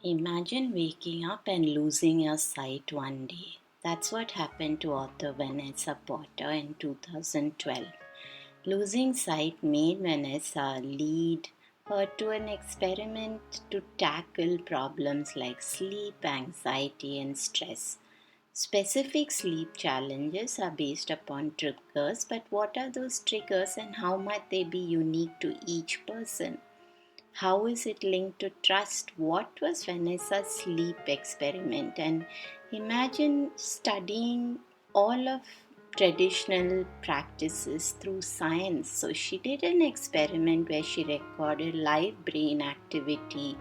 Imagine waking up and losing your sight one day. That's what happened to author Vanessa Potter in 2012. Losing sight made Vanessa lead her to an experiment to tackle problems like sleep, anxiety, and stress. Specific sleep challenges are based upon triggers, but what are those triggers and how might they be unique to each person? How is it linked to trust? What was Vanessa's sleep experiment? And imagine studying all of traditional practices through science. So she did an experiment where she recorded live brain activity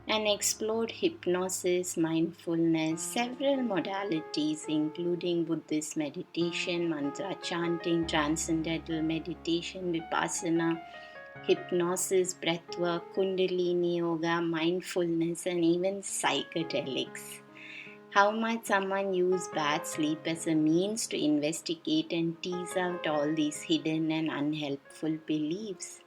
and explored hypnosis, mindfulness, several modalities including Buddhist meditation, mantra chanting, transcendental meditation, vipassana, hypnosis, breathwork, kundalini yoga, mindfulness, and even psychedelics. How might someone use bad sleep as a means to investigate and tease out all these hidden and unhelpful beliefs?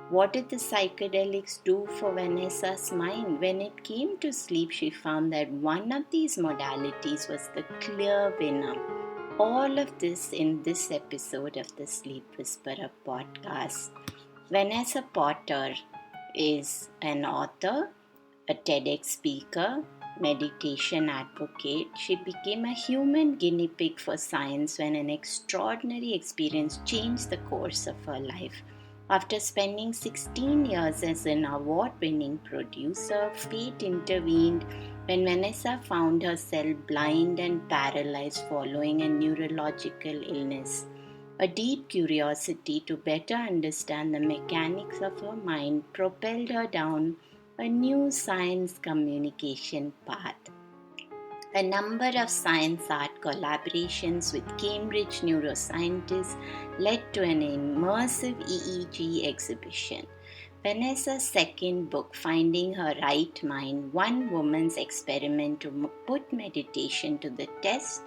What did the psychedelics do for Vanessa's mind? When it came to sleep, she found that one of these modalities was the clear winner. All of this in this episode of the Sleep Whisperer podcast. Vanessa Potter is an author, a TEDx speaker, meditation advocate. She became a human guinea pig for science when an extraordinary experience changed the course of her life. After spending 16 years as an award-winning producer, fate intervened when Vanessa found herself blind and paralyzed following a neurological illness. A deep curiosity to better understand the mechanics of her mind propelled her down a new science communication path. A number of science art collaborations with Cambridge neuroscientists led to an immersive EEG exhibition. Vanessa's second book, Finding Her Right Mind, One Woman's Experiment to Put Meditation to the Test,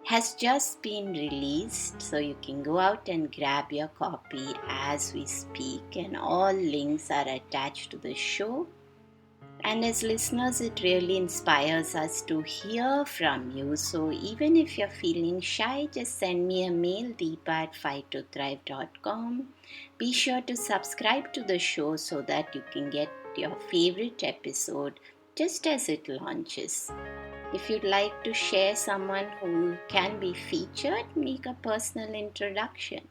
has just been released, so you can go out and grab your copy as we speak, and all links are attached to the show. And as listeners, it really inspires us to hear from you. So even if you're feeling shy, just send me a mail, deepa@fighttothrive.com. Be sure to subscribe to the show so that you can get your favorite episode just as it launches. If you'd like to share someone who can be featured, make a personal introduction.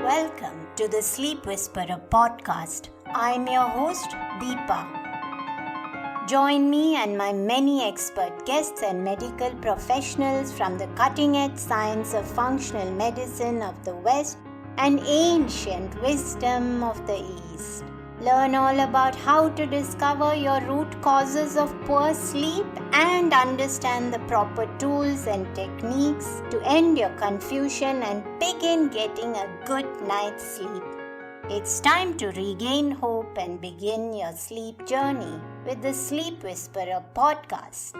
Welcome to the Sleep Whisperer podcast. I'm your host, Deepa. Join me and my many expert guests and medical professionals from the cutting-edge science of functional medicine of the West and ancient wisdom of the East. Learn all about how to discover your root causes of poor sleep and understand the proper tools and techniques to end your confusion and begin getting a good night's sleep. It's time to regain hope and begin your sleep journey with the Sleep Whisperer podcast.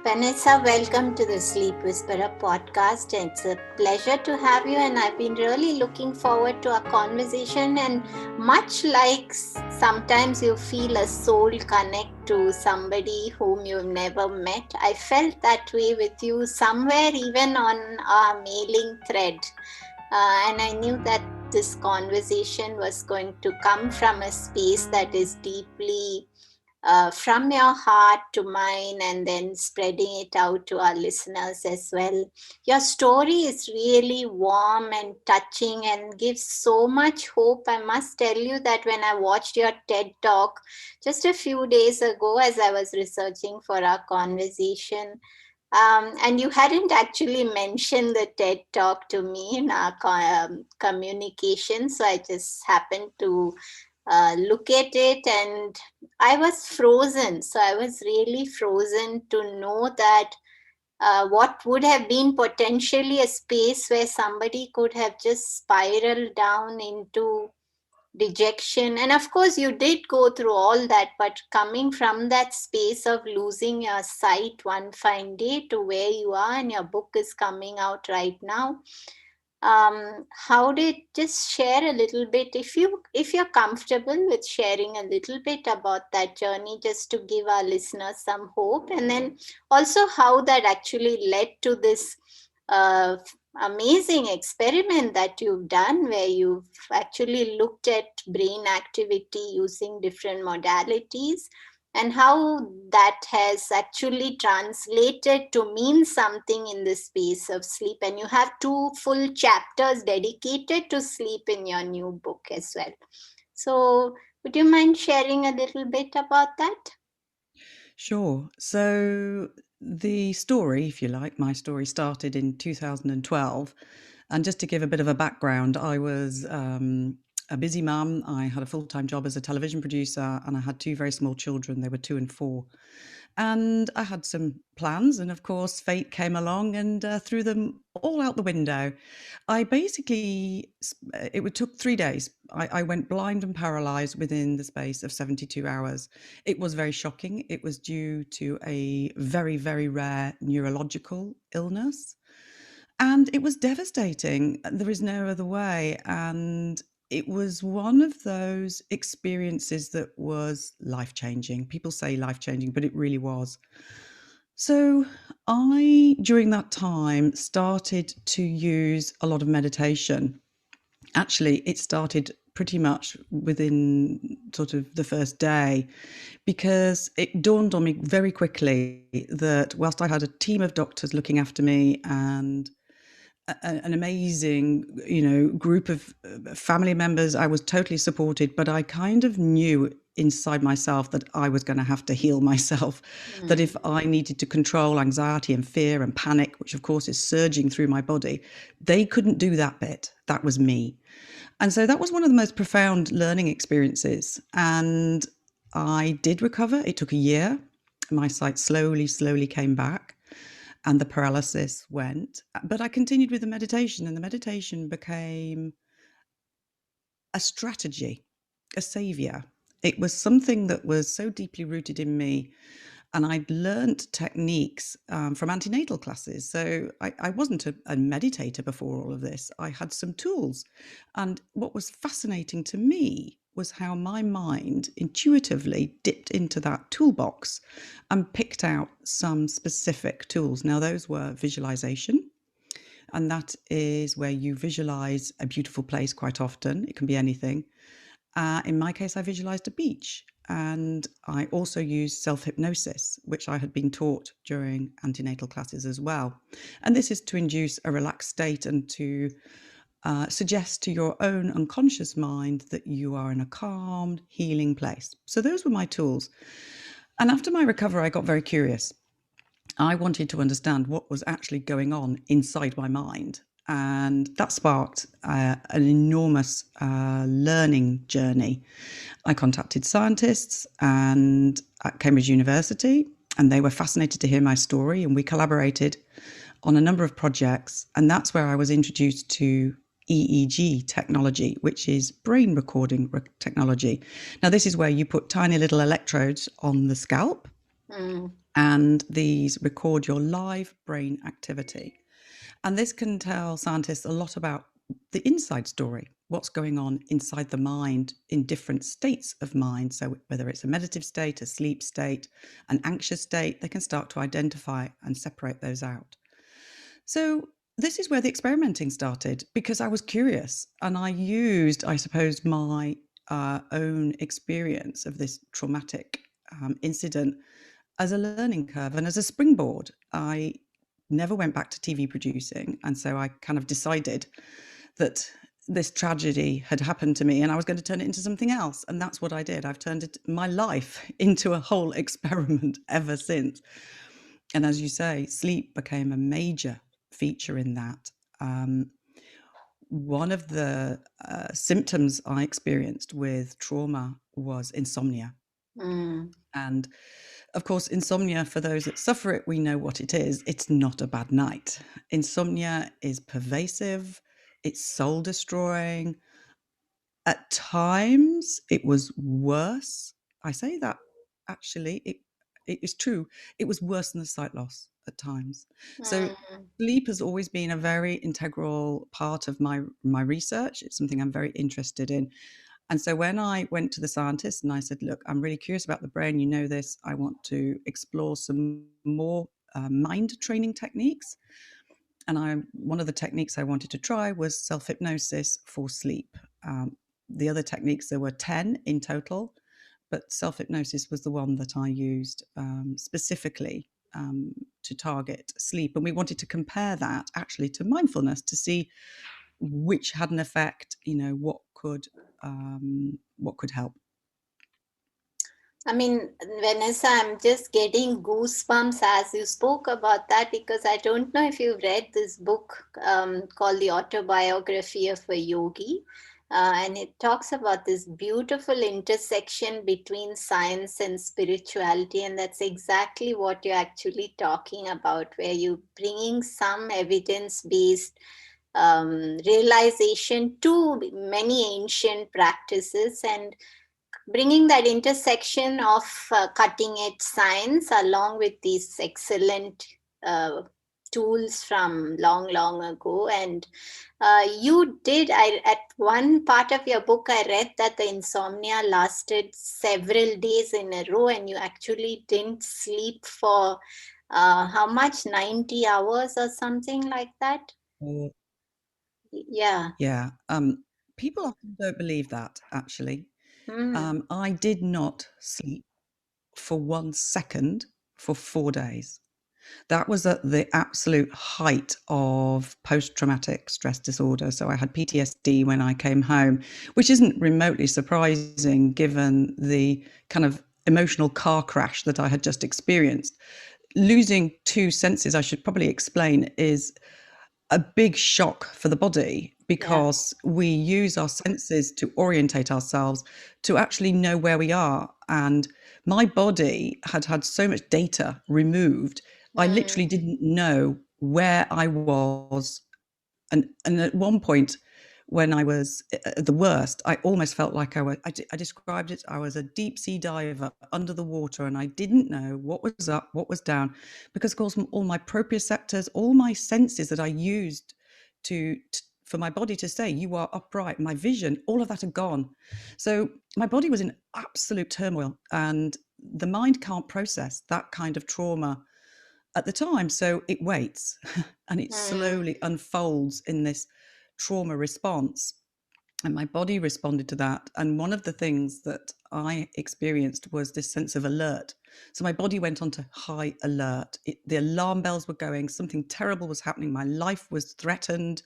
Vanessa, welcome to the Sleep Whisperer podcast. It's a pleasure to have you, and I've been really looking forward to our conversation. And much like sometimes you feel a soul connect to somebody whom you've never met, I felt that way with you somewhere, even on our mailing thread. And I knew that this conversation was going to come from a space that is deeply from your heart to mine, and then spreading it out to our listeners as well. Your story is really warm and touching and gives so much hope. I must tell you that when I watched your TED talk just a few days ago as I was researching for our conversation, and you hadn't actually mentioned the TED talk to me in our communication, so I just happened to look at it, and I was frozen. So I was really frozen to know that what would have been potentially a space where somebody could have just spiraled down into rejection. And of course, you did go through all that, but coming from that space of losing your sight one fine day to where you are, and your book is coming out right now. How did, just share a little bit, if you're comfortable with sharing a little bit about that journey, just to give our listeners some hope, and then also how that actually led to this amazing experiment that you've done, where you've actually looked at brain activity using different modalities, and how that has actually translated to mean something in the space of sleep. And you have two full chapters dedicated to sleep in your new book as well. So, would you mind sharing a little bit about that? Sure. So the story, if you like, my story started in 2012. And just to give a bit of a background, I was a busy mum. I had a full-time job as a television producer, and I had two very small children. They were 2 and 4. And I had some plans, and of course, fate came along and threw them all out the window. I basically, it took 3 days. I went blind and paralyzed within the space of 72 hours. It was very shocking. It was due to a very, very rare neurological illness. And it was devastating. There is no other way. And it was one of those experiences that was life changing. People say life changing, but it really was. So I, during that time, started to use a lot of meditation. Actually, it started pretty much within sort of the first day, because it dawned on me very quickly that whilst I had a team of doctors looking after me and an amazing, group of family members, I was totally supported, but I kind of knew inside myself that I was going to have to heal myself, that if I needed to control anxiety and fear and panic, which of course is surging through my body, they couldn't do that bit. That was me. And so that was one of the most profound learning experiences. And I did recover. It took a year. My sight slowly came back, and the paralysis went. But I continued with the meditation, and the meditation became a strategy, a savior. It was something that was so deeply rooted in me. And I'd learned techniques from antenatal classes. So I wasn't a meditator before all of this. I had some tools. And what was fascinating to me was how my mind intuitively dipped into that toolbox and picked out some specific tools. Now, those were visualization. And that is where you visualize a beautiful place quite often. It can be anything. In my case, I visualized a beach. And I also used self-hypnosis, which I had been taught during antenatal classes as well. And this is to induce a relaxed state and to suggest to your own unconscious mind that you are in a calm, healing place. So those were my tools. And after my recovery, I got very curious. I wanted to understand what was actually going on inside my mind. And that sparked an enormous learning journey. I contacted scientists and at Cambridge University, and they were fascinated to hear my story, and we collaborated on a number of projects. And that's where I was introduced to EEG technology, which is brain recording technology. Now, this is where you put tiny little electrodes on the scalp, and these record your live brain activity. And this can tell scientists a lot about the inside story, what's going on inside the mind in different states of mind. So whether it's a meditative state, a sleep state, an anxious state, they can start to identify and separate those out. So this is where the experimenting started, because I was curious, and I used, I suppose, my own experience of this traumatic incident as a learning curve and as a springboard. I never went back to TV producing. And so I kind of decided that this tragedy had happened to me and I was going to turn it into something else. And that's what I did. I've turned my life into a whole experiment ever since. And as you say, sleep became a major feature in that. One of the symptoms I experienced with trauma was insomnia. And of course, insomnia, for those that suffer it, we know what it is. It's not a bad night. Insomnia is pervasive, it's soul destroying. At times, it was worse. I say that actually, it is true. It was worse than the sight loss at times. So Mm. sleep has always been a very integral part of my research. It's something I'm very interested in. And so when I went to the scientist and I said, look, I'm really curious about the brain, you know this, I want to explore some more mind training techniques. And one of the techniques I wanted to try was self-hypnosis for sleep. The other techniques, there were 10 in total, but self-hypnosis was the one that I used specifically to target sleep. And we wanted to compare that actually to mindfulness to see which had an effect, what could help. I mean, Vanessa, I'm just getting goosebumps as you spoke about that, because I don't know if you've read this book called The Autobiography of a Yogi. And it talks about this beautiful intersection between science and spirituality. And that's exactly what you're actually talking about, where you're bringing some evidence based realization to many ancient practices, and bringing that intersection of cutting edge science along with these excellent uh, tools from long long ago. And you did, I at one part of your book I read that the insomnia lasted several days in a row, and you actually didn't sleep for how much, 90 hours or something like that. Or Yeah. Yeah, people often don't believe that actually. Hmm. I did not sleep for 1 second for 4 days. That was at the absolute height of post-traumatic stress disorder. So I had PTSD when I came home, which isn't remotely surprising given the kind of emotional car crash that I had just experienced. Losing two senses, I should probably explain, is a big shock for the body Yeah. because we use our senses to orientate ourselves, to actually know where we are. And my body had had so much data removed, I Hmm. literally didn't know where I was. And at one point, when I was at the worst, I almost felt like I described it, I was a deep sea diver under the water, and I didn't know what was up, what was down, because of course all my proprioceptors, all my senses that I used for my body to say you are upright, my vision, all of that had gone. So my body was in absolute turmoil, and the mind can't process that kind of trauma at the time. So it waits and it Hmm. slowly unfolds in this trauma response. And my body responded to that. And one of the things that I experienced was this sense of alert. So my body went onto high alert. The alarm bells were going, something terrible was happening. My life was threatened.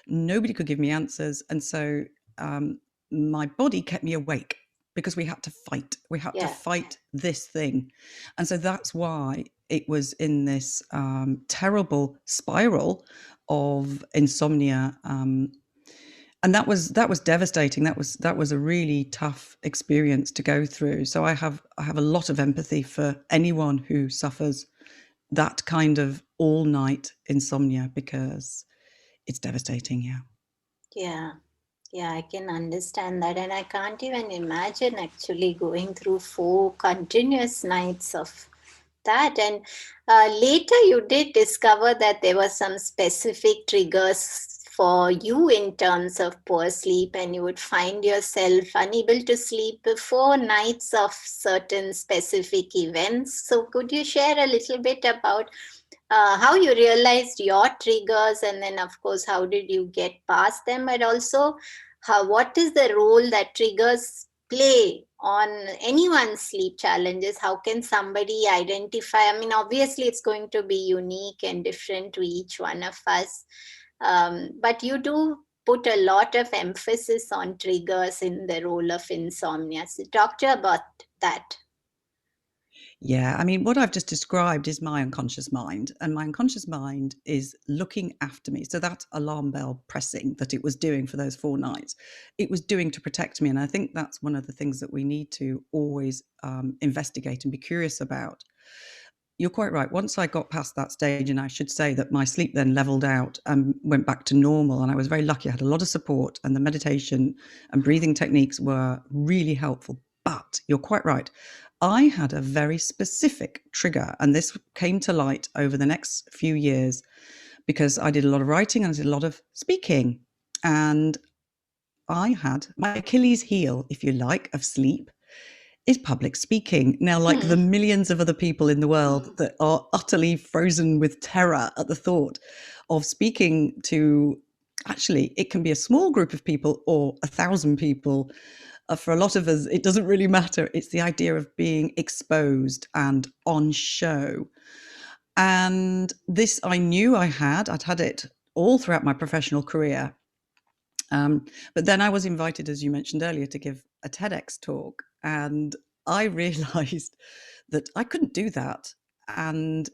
Nobody could give me answers. And so um, my body kept me awake because we had to fight. We had to Yeah. fight this thing. And so that's why it was in this terrible spiral of insomnia. And that was devastating. That was a really tough experience to go through. So I have a lot of empathy for anyone who suffers that kind of all night insomnia because it's devastating. Yeah. Yeah. Yeah, I can understand that. And I can't even imagine actually going through 4 continuous nights of that. And later you did discover that there were some specific triggers for you in terms of poor sleep, and you would find yourself unable to sleep before nights of certain specific events. So, could you share a little bit about how you realized your triggers, and then of course how did you get past them, but also what is the role that triggers play on anyone's sleep challenges? How can somebody identify? I mean, obviously it's going to be unique and different to each one of us, but you do put a lot of emphasis on triggers in the role of insomnia. So talk to you about that. Yeah, I mean, what I've just described is my unconscious mind, and my unconscious mind is looking after me. So that alarm bell pressing that it was doing for those 4 nights, it was doing to protect me. And I think that's one of the things that we need to always investigate and be curious about. you're quite right. Once I got past that stage, and I should say that my sleep then leveled out and went back to normal, and I was very lucky. I had a lot of support, and the meditation and breathing techniques were really helpful. But you're quite right. I had a very specific trigger, and this came to light over the next few years because I did a lot of writing and I did a lot of speaking. And I had my Achilles heel, if you like, of sleep is public speaking. Now, like the millions of other people in the world that are utterly frozen with terror at the thought of speaking to, actually, it can be a small group of people or 1,000 people. For a lot of us, it doesn't really matter. It's the idea of being exposed and on show. And this I knew I'd had it all throughout my professional career. But then I was invited, as you mentioned earlier, to give a TEDx talk. And I realized that I couldn't do that and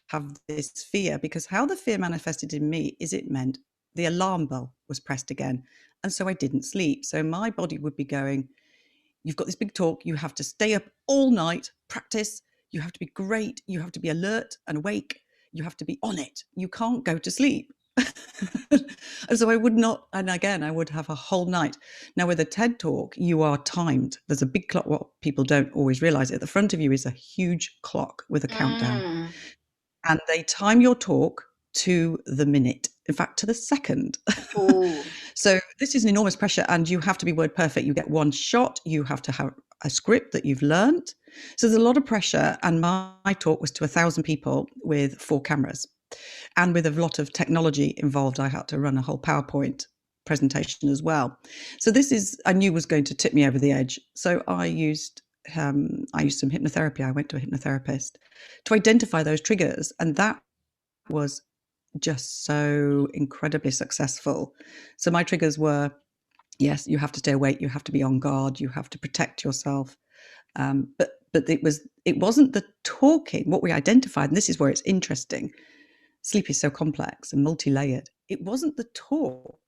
have this fear, because how the fear manifested in me is it meant the alarm bell was pressed again. And so I didn't sleep. So my body would be going, you've got this big talk, you have to stay up all night, practice, you have to be great, you have to be alert and awake, you have to be on it, you can't go to sleep. And so I would not, and again, I would have a whole night. Now with a TED talk, you are timed. There's a big clock. What people don't always realize, at the front of you is a huge clock with a countdown. And they time your talk to the minute, in fact, to the second. So this is an enormous pressure, and you have to be word perfect. You get one shot. You have to have a script that you've learned. So there's a lot of pressure. And my talk was to 1,000 people with 4 cameras. And with a lot of technology involved, I had to run a whole PowerPoint presentation as well. So this I knew was going to tip me over the edge. So I used some hypnotherapy. I went to a hypnotherapist to identify those triggers, and that was just so incredibly successful. So my triggers were, yes, you have to stay awake, you have to be on guard, you have to protect yourself. But it wasn't the talking. What we identified, and this is where it's interesting. Sleep is so complex and multi-layered. It wasn't the talk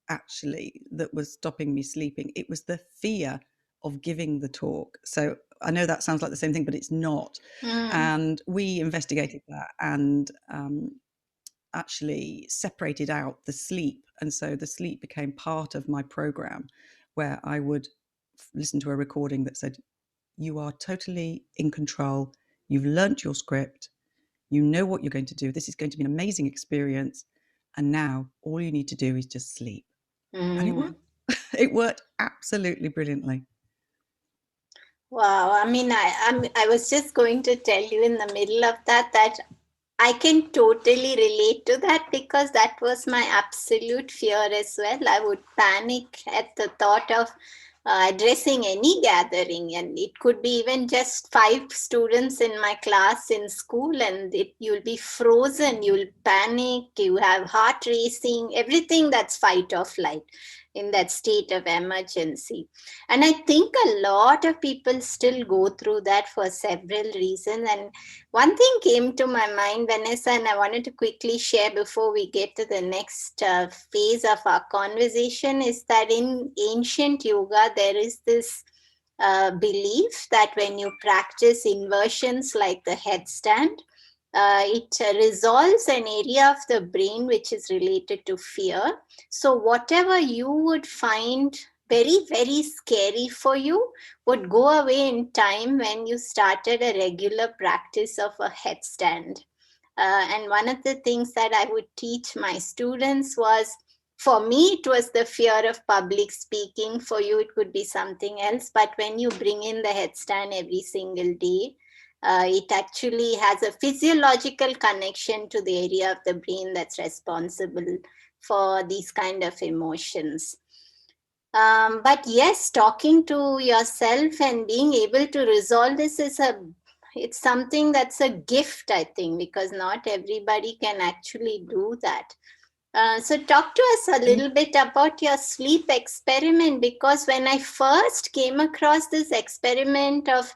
actually that was stopping me sleeping. It was the fear of giving the talk. So I know that sounds like the same thing, but it's not. And we investigated that and actually separated out the sleep. And so the sleep became part of my program, where I would listen to a recording that said, you are totally in control. You've learnt your script. You know what you're going to do. This is going to be an amazing experience. And now all you need to do is just sleep. And it worked. It worked absolutely brilliantly. Wow. I mean, I was just going to tell you in the middle of that I can totally relate to that, because that was my absolute fear as well. I would panic at the thought of addressing any gathering, and it could be even just 5 students in my class in school, and you'll be frozen, you'll panic, you have heart racing, everything that's fight or flight in that state of emergency. And I think a lot of people still go through that for several reasons. And one thing came to my mind, Vanessa, and I wanted to quickly share before we get to the next phase of our conversation, is that in ancient yoga, there is this belief that when you practice inversions like the headstand, it resolves an area of the brain which is related to fear. So whatever you would find very, very scary for you would go away in time when you started a regular practice of a headstand. And one of the things that I would teach my students was, for me, it was the fear of public speaking. For you, it could be something else. But when you bring in the headstand every single day, it actually has a physiological connection to the area of the brain that's responsible for these kind of emotions. But yes, talking to yourself and being able to resolve this it's something that's a gift, I think, because not everybody can actually do that. So talk to us a little bit about your sleep experiment, because when I first came across this experiment of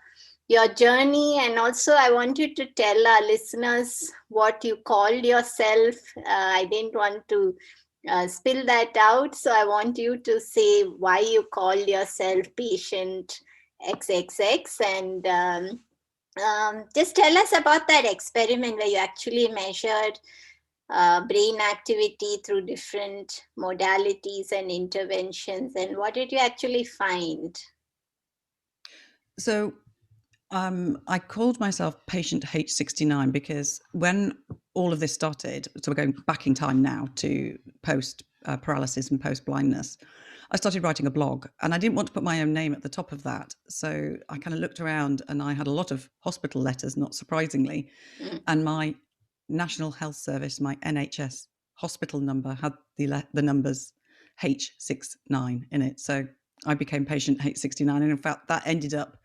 your journey, and also I want you to tell our listeners what you called yourself. I didn't want to spill that out, so I want you to say why you called yourself patient XXX, and Just tell us about that experiment where you actually measured brain activity through different modalities and interventions, and what did you actually find? So I called myself patient H69 because when all of this started, so we're going back in time now to post paralysis and post blindness, I started writing a blog and I didn't want to put my own name at the top of that. So I kind of looked around and I had a lot of hospital letters, not surprisingly. Mm. And my National Health Service, my NHS hospital number had the numbers H69 in it. So I became patient H69. And in fact, that ended up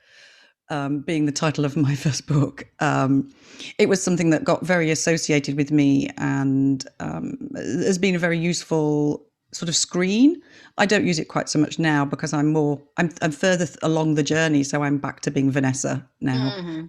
being the title of my first book. It was something that got very associated with me and has been a very useful sort of screen. I don't use it quite so much now because I'm further along the journey. So I'm back to being Vanessa now. Mm-hmm.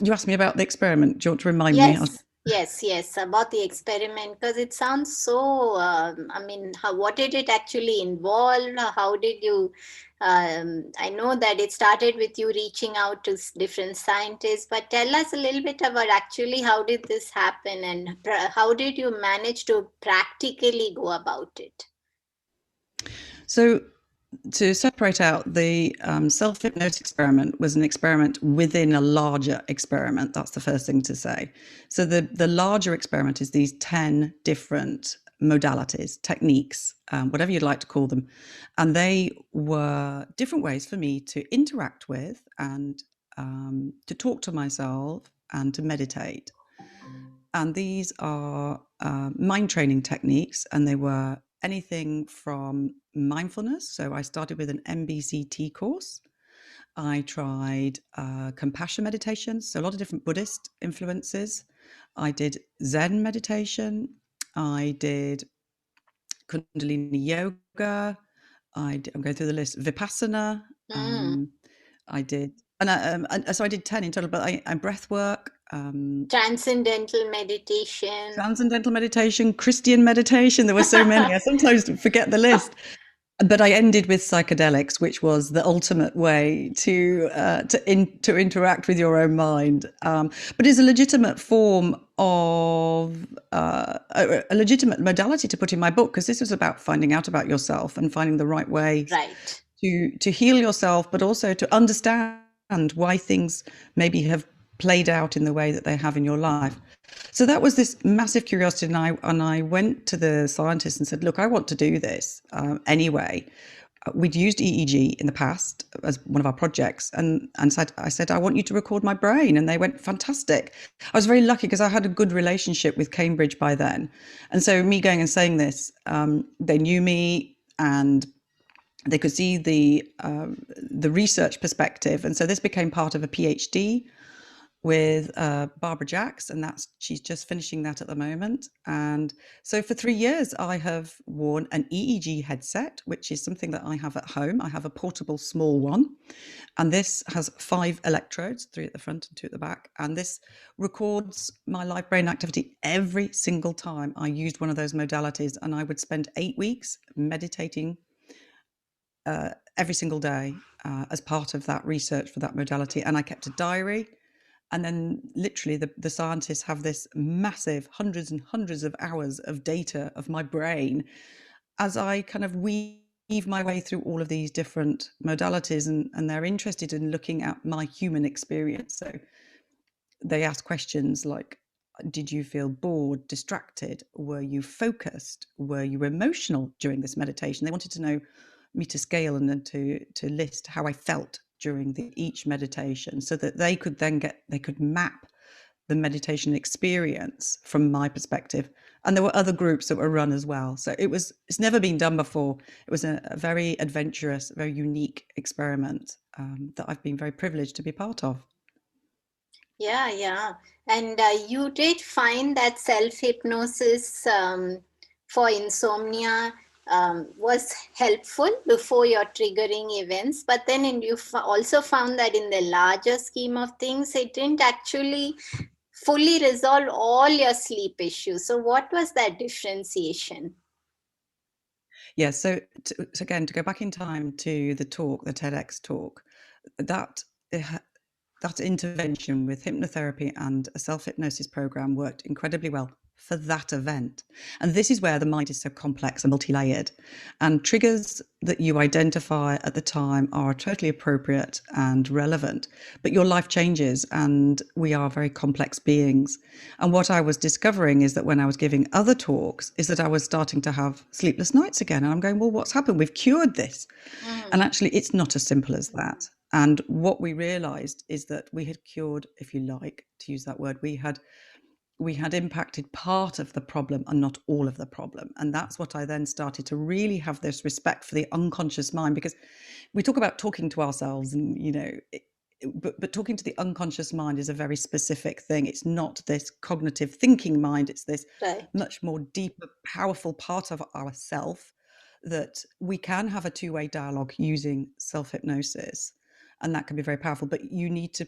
You asked me about the experiment. Do you want to remind me? Yes, about the experiment, because it sounds so. I mean, what did it actually involve? How did you? I know that it started with you reaching out to different scientists, but tell us a little bit about actually how did this happen and how did you manage to practically go about it? So to separate out, the self-hypnosis experiment was an experiment within a larger experiment. That's the first thing to say. So the larger experiment is these 10 different modalities, techniques, whatever you'd like to call them. And they were different ways for me to interact with and to talk to myself and to meditate. And these are mind training techniques, and they were anything from mindfulness. So I started with an MBCT course. I tried compassion meditation, so a lot of different Buddhist influences. I did Zen meditation. I did Kundalini yoga. I'm going through the list. Vipassana. Mm. I did, so I did 10 in total. But I breath work. Transcendental meditation. Transcendental meditation, Christian meditation. There were so many. I sometimes forget the list. But I ended with psychedelics, which was the ultimate way to interact with your own mind. But it's a legitimate form of a legitimate modality to put in my book, because this was about finding out about yourself and finding the right way Right. to heal yourself, but also to understand why things maybe have played out in the way that they have in your life. So that was this massive curiosity, and I went to the scientists and said, "Look, I want to do this anyway." We'd used EEG in the past as one of our projects, and I said, "I want you to record my brain," and they went, "Fantastic." I was very lucky because I had a good relationship with Cambridge by then, and so me going and saying this, they knew me and they could see the research perspective, and so this became part of a PhD with Barbara Jacks, and she's just finishing that at the moment. And so for 3 years, I have worn an EEG headset, which is something that I have at home. I have a portable small one, and this has 5 electrodes, 3 at the front and 2 at the back. And this records my live brain activity every single time I used one of those modalities. And I would spend 8 weeks meditating every single day as part of that research for that modality. And I kept a diary. And then literally the scientists have this massive hundreds and hundreds of hours of data of my brain as I kind of weave my way through all of these different modalities, and they're interested in looking at my human experience. So they ask questions like, did you feel bored, distracted? Were you focused? Were you emotional during this meditation? They wanted to know me to scale and then to list how I felt during each meditation, so that they could then they could map the meditation experience from my perspective. And there were other groups that were run as well. So it's never been done before. It was a very adventurous, very unique experiment that I've been very privileged to be part of. Yeah. And you did find that self hypnosis for insomnia was helpful before your triggering events, but then you also found that in the larger scheme of things, it didn't actually fully resolve all your sleep issues. So, what was that differentiation? Yeah. So again, to go back in time to the TEDx talk, that that intervention with hypnotherapy and a self-hypnosis program worked incredibly well for that event. And this is where the mind is so complex and multi-layered, and triggers that you identify at the time are totally appropriate and relevant, but your life changes and we are very complex beings. And what I was discovering is that when I was giving other talks is that I was starting to have sleepless nights again, and I'm going, well, what's happened? We've cured this. And actually it's not as simple as that. And what we realized is that we had cured, if you like to use that word, we had impacted part of the problem and not all of the problem. And that's what I then started to really have this respect for the unconscious mind, because we talk about talking to ourselves and, but talking to the unconscious mind is a very specific thing. It's not this cognitive thinking mind. It's this much more deeper, powerful part of ourself that we can have a two-way dialogue using self-hypnosis. And that can be very powerful, but you need to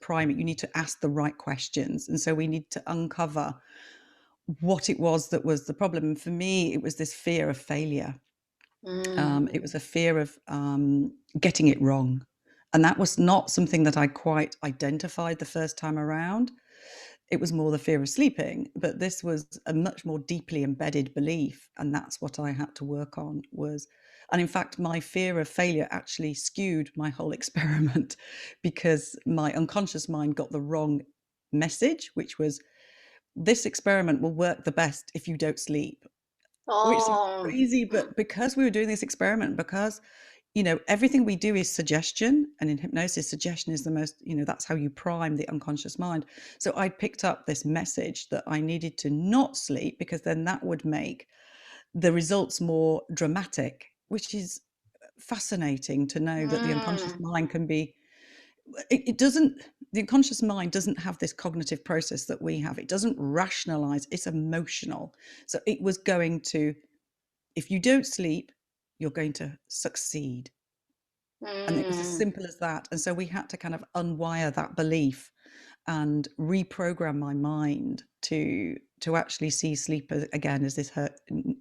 prime it. You need to ask the right questions. And so we need to uncover what it was that was the problem. And for me, it was this fear of failure. It was a fear of getting it wrong. And that was not something that I quite identified the first time around. It was more the fear of sleeping, but this was a much more deeply embedded belief. And that's what I had to work on and in fact, my fear of failure actually skewed my whole experiment, because my unconscious mind got the wrong message, which was, this experiment will work the best if you don't sleep. Which is crazy, but because we were doing this experiment, because everything we do is suggestion, and in hypnosis, suggestion is the most, that's how you prime the unconscious mind. So I picked up this message that I needed to not sleep, because then that would make the results more dramatic, which is fascinating to know that the unconscious mind can be, the unconscious mind doesn't have this cognitive process that we have. It doesn't rationalize, it's emotional. So it was going to, if you don't sleep, you're going to succeed. And it was as simple as that. And so we had to kind of unwire that belief and reprogram my mind to actually see sleep again as this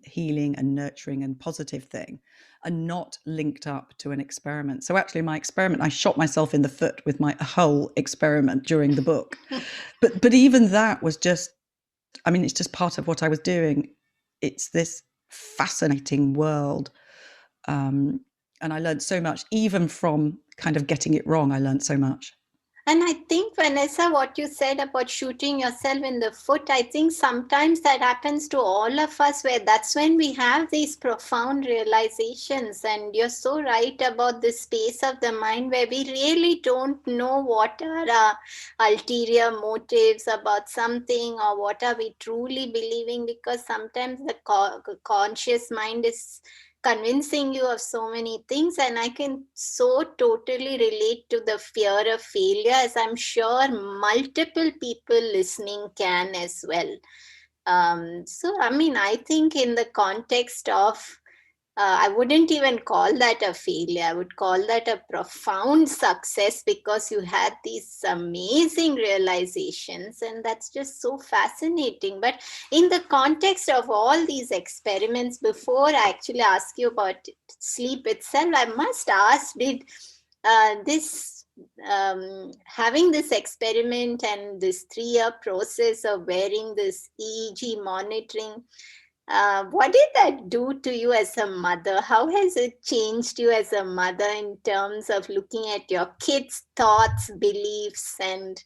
healing and nurturing and positive thing, and not linked up to an experiment. So actually my experiment, I shot myself in the foot with my whole experiment during the book. but even that was just, it's just part of what I was doing. It's this fascinating world. And I learned so much, even from kind of getting it wrong. I learned so much. And I think, Vanessa, what you said about shooting yourself in the foot, I think sometimes that happens to all of us, where that's when we have these profound realizations. And you're so right about the space of the mind where we really don't know what are our ulterior motives about something, or what are we truly believing, because sometimes the conscious mind is convincing you of so many things. And I can so totally relate to the fear of failure, as I'm sure multiple people listening can as well. I think in the context of I wouldn't even call that a failure. I would call that a profound success, because you had these amazing realizations, and that's just so fascinating. But in the context of all these experiments, before I actually ask you about sleep itself, I must ask, did having this experiment and this 3-year process of wearing this EEG monitoring, what did that do to you as a mother? How has it changed you as a mother in terms of looking at your kids' thoughts, beliefs, and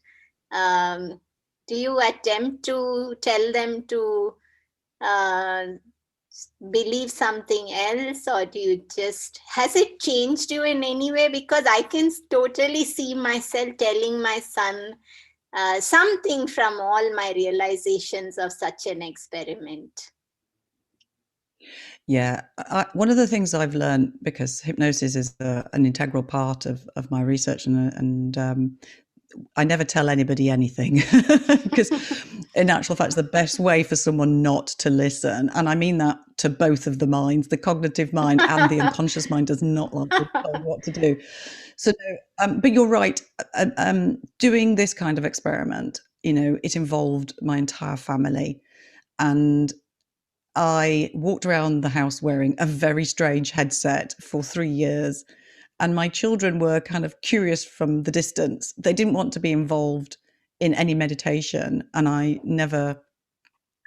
do you attempt to tell them to believe something else, or do you has it changed you in any way? Because I can totally see myself telling my son something from all my realizations of such an experiment. Yeah, one of the things I've learned, because hypnosis is an integral part of my research, and I never tell anybody anything, because in actual fact, it's the best way for someone not to listen. And I mean that to both of the minds, the cognitive mind and the unconscious mind does not like to be told what to do. So, but you're right. Doing this kind of experiment, it involved my entire family, and I walked around the house wearing a very strange headset for 3 years. And my children were kind of curious from the distance. They didn't want to be involved in any meditation, and I never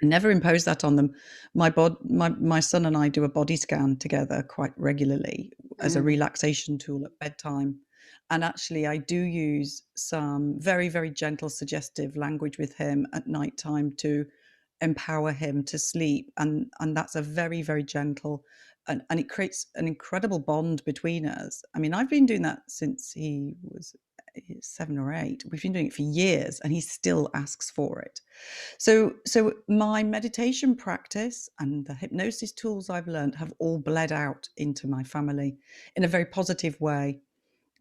imposed that on them. My son and I do a body scan together quite regularly as a relaxation tool at bedtime. And actually, I do use some very, very gentle, suggestive language with him at nighttime to empower him to sleep. And that's a very, very gentle, and it creates an incredible bond between us. I mean, I've been doing that since he was 7 or 8. We've been doing it for years, and he still asks for it. So my meditation practice and the hypnosis tools I've learned have all bled out into my family in a very positive way.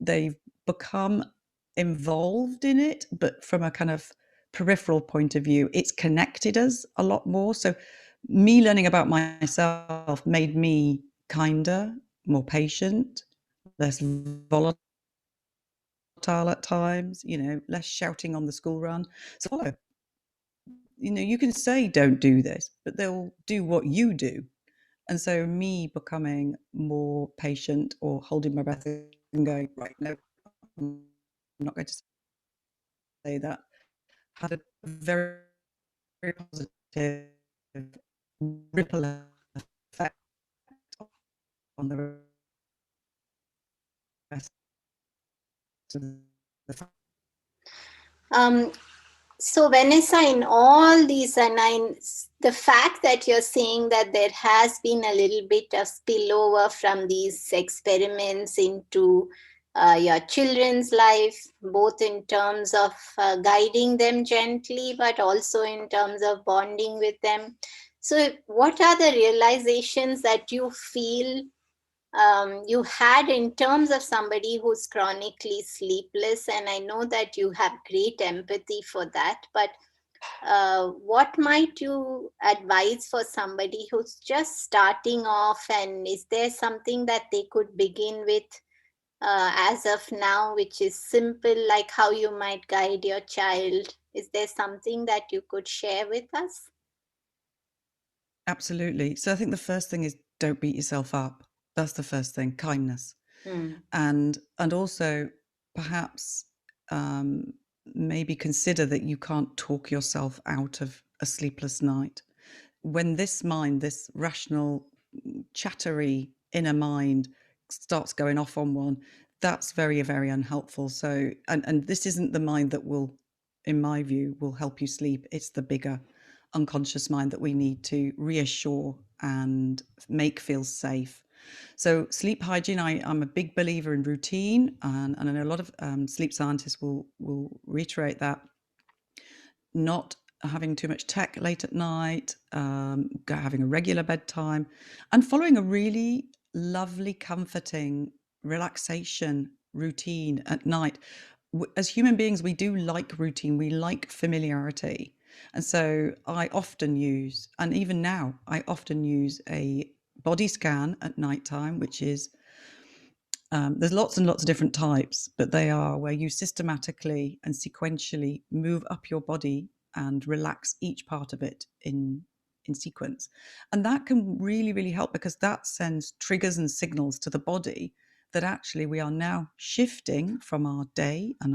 They've become involved in it, but from a kind of peripheral point of view, it's connected us a lot more. So me learning about myself made me kinder, more patient, less volatile at times, less shouting on the school run. So you can say don't do this, but they'll do what you do. And so me becoming more patient or holding my breath and going, right, no, I'm not going to say that, had a very, very positive ripple effect on the rest of the family. So Vanessa, in all these, the fact that you're saying that there has been a little bit of spillover from these experiments into your children's life, both in terms of guiding them gently, but also in terms of bonding with them. So what are the realizations that you feel you had in terms of somebody who's chronically sleepless? And I know that you have great empathy for that, but what might you advise for somebody who's just starting off, and is there something that they could begin with as of now, which is simple, like how you might guide your child? Is there something that you could share with us? Absolutely. So I think the first thing is don't beat yourself up. That's the first thing, kindness. And also perhaps maybe consider that you can't talk yourself out of a sleepless night. When this mind, this rational, chattery inner mind starts going off on one, that's very, very unhelpful. So, and this isn't the mind that will, in my view, will help you sleep. It's the bigger unconscious mind that we need to reassure and make feel safe. So sleep hygiene, I'm a big believer in routine, and I know a lot of sleep scientists will reiterate that. Not having too much tech late at night, having a regular bedtime, and following a really lovely, comforting relaxation routine at night. As human beings, we do like routine, we like familiarity. And so I often use, and even now, I often use a body scan at nighttime, which is there's lots and lots of different types, but they are where you systematically and sequentially move up your body and relax each part of it in sequence. And that can really, really help, because that sends triggers and signals to the body that actually we are now shifting from our day and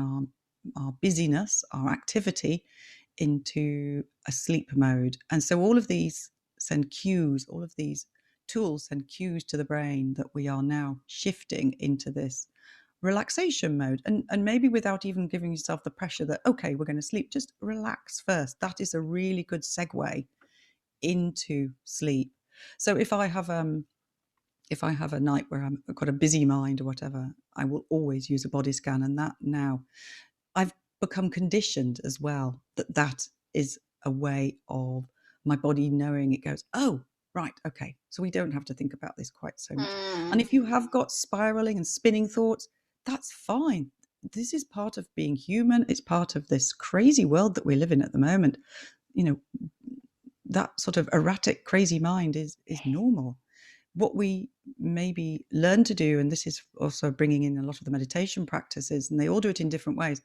our busyness, our activity, into a sleep mode. And so all of these send cues, all of these tools send cues to the brain that we are now shifting into this relaxation mode. And maybe without even giving yourself the pressure that, okay, we're going to sleep, just relax first. That is a really good segue into sleep. So if I have a night where I've got a busy mind or whatever, I will always use a body scan. And that now I've become conditioned as well, that is a way of my body knowing. It goes, oh, right, okay, so we don't have to think about this quite so much. And if you have got spiraling and spinning thoughts, that's fine. This is part of being human. It's part of this crazy world that we live in at the moment. That sort of erratic, crazy mind is normal. What we maybe learn to do, and this is also bringing in a lot of the meditation practices, and they all do it in different ways,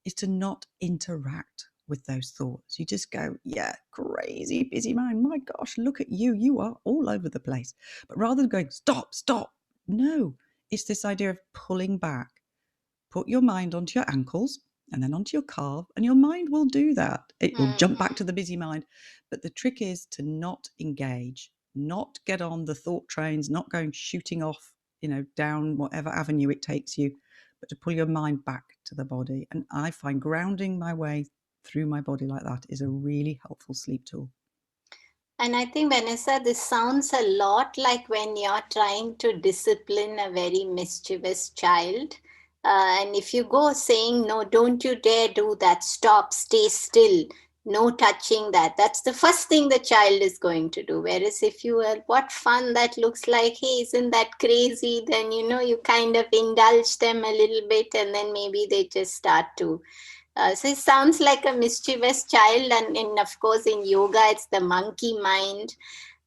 is to not interact with those thoughts. You just go, yeah, crazy busy mind, my gosh, look at you, you are all over the place. But rather than going, stop, no, it's this idea of pulling back. Put your mind onto your ankles and then onto your calf, and your mind will do that. It will jump back to the busy mind. But the trick is to not engage, not get on the thought trains, not going shooting off, down whatever avenue it takes you, but to pull your mind back to the body. And I find grounding my way through my body like that is a really helpful sleep tool. And I think, Vanessa, this sounds a lot like when you're trying to discipline a very mischievous child. And if you go saying, no, don't you dare do that, stop, stay still, no touching that, that's the first thing the child is going to do. Whereas if you were, what fun that looks like, hey, isn't that crazy? Then, you kind of indulge them a little bit, and then maybe they just start to. So it sounds like a mischievous child, and of course in yoga it's the monkey mind.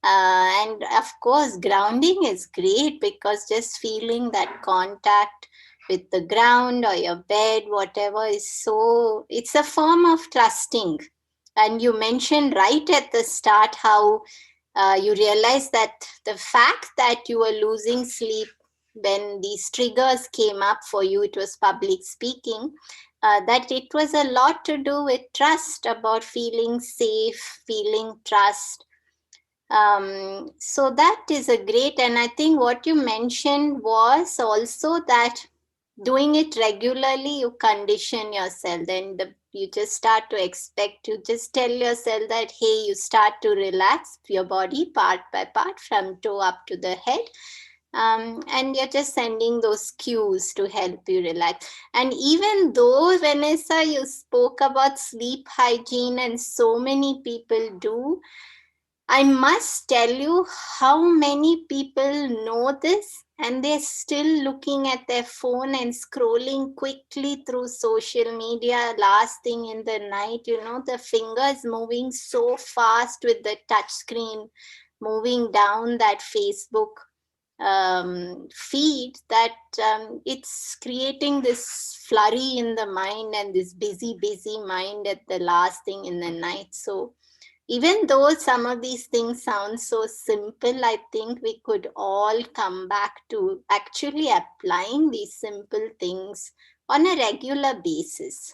And of course grounding is great, because just feeling that contact with the ground or your bed, whatever, is so, it's a form of trusting. And you mentioned right at the start how you realize that the fact that you were losing sleep when these triggers came up for you, it was public speaking, that it was a lot to do with trust, about feeling safe, feeling trust. So that is a great, and I think what you mentioned was also that doing it regularly, you condition yourself. Then you just start to expect, you just tell yourself that, hey, you start to relax your body part by part from toe up to the head. And you're just sending those cues to help you relax. And even though, Vanessa, you spoke about sleep hygiene and so many people do, I must tell you how many people know this and they're still looking at their phone and scrolling quickly through social media last thing in the night. The fingers moving so fast with the touch screen, moving down that Facebook feed, that it's creating this flurry in the mind and this busy mind at the last thing in the night. So even though some of these things sound so simple, I think we could all come back to actually applying these simple things on a regular basis.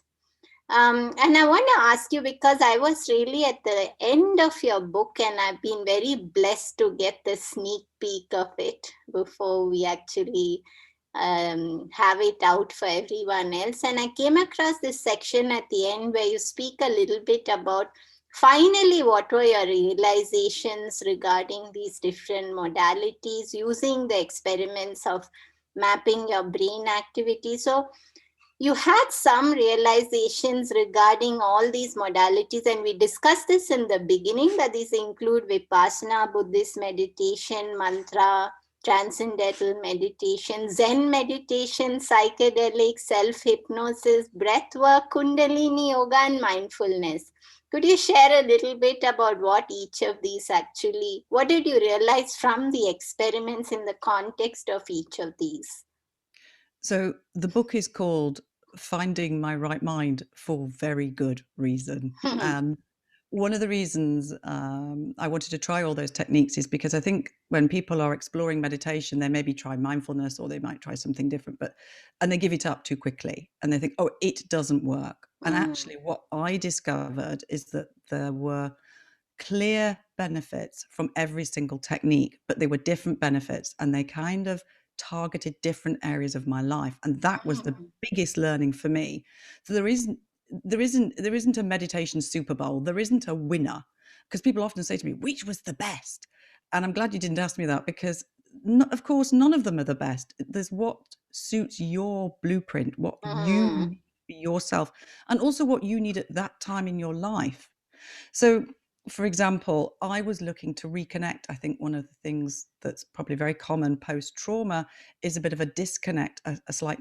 And I want to ask you, because I was really at the end of your book and I've been very blessed to get the sneak peek of it before we actually have it out for everyone else. And I came across this section at the end where you speak a little bit about finally what were your realizations regarding these different modalities using the experiments of mapping your brain activity. So you had some realizations regarding all these modalities, and we discussed this in the beginning, that these include Vipassana, Buddhist meditation, mantra, transcendental meditation, Zen meditation, psychedelic, self-hypnosis, breath work, Kundalini yoga, and mindfulness. Could you share a little bit about what each of these actually, what did you realize from the experiments in the context of each of these? So the book is called Finding My Right Mind for very good reason. And one of the reasons I wanted to try all those techniques is because I think when people are exploring meditation, they maybe try mindfulness or they might try something different, and they give it up too quickly and they think, oh, it doesn't work. And actually what I discovered is that there were clear benefits from every single technique, but they were different benefits and they kind of targeted different areas of my life. And that was the biggest learning for me. So there isn't a meditation Super Bowl. There isn't a winner, because people often say to me, which was the best? And I'm glad you didn't ask me that, because of course, none of them are the best. There's what suits your blueprint, what you need for yourself, and also what you need at that time in your life. So, for example, I was looking to reconnect. I think one of the things that's probably very common post-trauma is a bit of a disconnect, a slight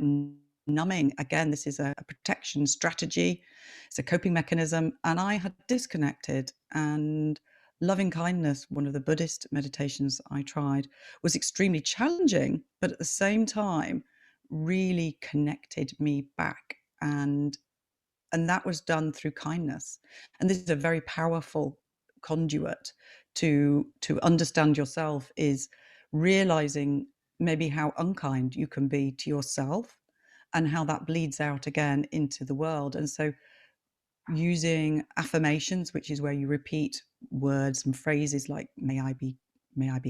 numbing. Again, this is a protection strategy. It's a coping mechanism. And I had disconnected, and loving kindness, one of the Buddhist meditations I tried, was extremely challenging, but at the same time, really connected me back. And that was done through kindness. And this is a very powerful conduit to understand yourself, is realizing maybe how unkind you can be to yourself and how that bleeds out again into the world. And so using affirmations, which is where you repeat words and phrases like may I be